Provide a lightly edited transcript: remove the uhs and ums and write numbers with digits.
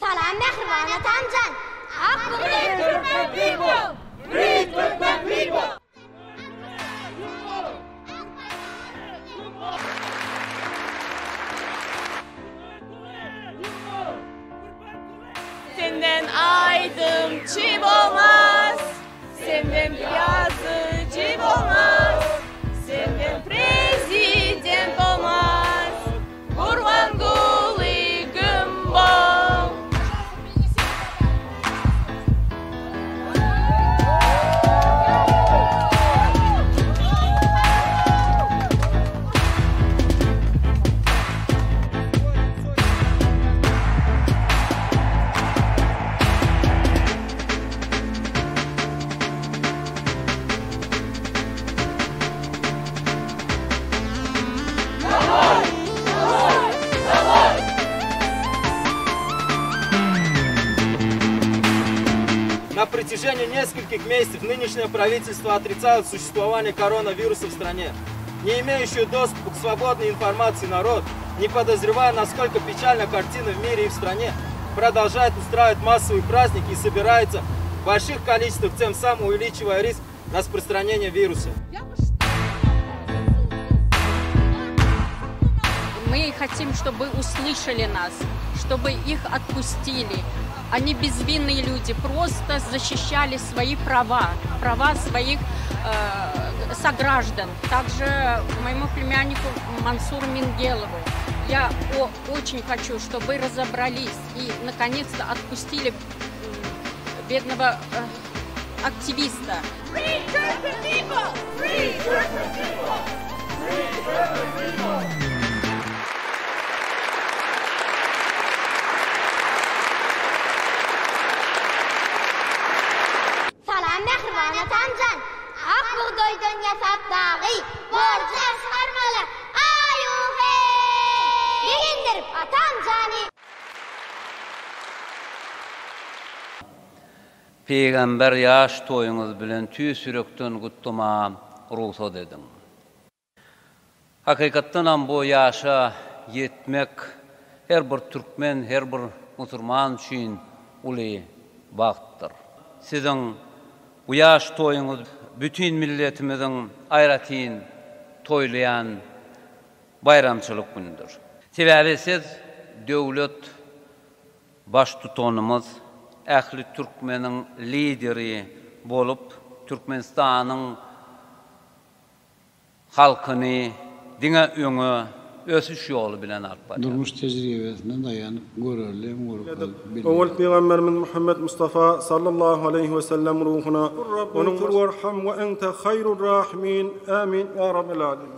Salam mehriban atamcan. Free Turkmen people! Free Turkmen people! Senden aydım çiğ olmaz, senden yazıcı olmaz, senden prezident olmaz, Kurban Guli Gümbol. На протяжении нескольких месяцев нынешнее правительство отрицало существование коронавируса в стране. Не имеющий доступа к свободной информации народ, не подозревая, насколько печальна картина в мире и в стране, продолжает устраивать массовые праздники и собирается в больших количествах, тем самым увеличивая риск распространения вируса. Мы хотим, чтобы услышали нас, чтобы их отпустили. Они безвинные люди, просто защищали свои права, права своих сограждан. Также моему племяннику Мансуру Мингелову. Я очень хочу, чтобы вы разобрались и наконец-то отпустили бедного активиста. Free Turkmen people! Free Turkmen people! Free Turkmen people! Salam mehriban atamcan. Ak buğdaydan yasap dağı, borcu çıkarmalı. Ayuhe! Degindirip atamcani. Peygamber yaş toyunuz bilen tüy sürekten guttuma ruhsat edin. Hakikattan bu yaşa yetmek her bir Türkmen, her bir Müslüman üçün uli vaqtdır. Sizin bu yaş toyunuz bütün milletimizin ayratin toylayan bayramçılık günüdür. Sebebi siz devlet baş tutanımız, Ähli Türkmenin lideri bolup Türkmenistan'ın halkını dine öňe ösüş yolu bilen arpa. Durmuş tecrübesinden dayanıp görürler, Oğul Peygamberimiz Muhammed Mustafa sallallahu aleyhi ve sellem ruhuna onun varham ve ente hayrur rahimin. Amin ya Rabbil alemin.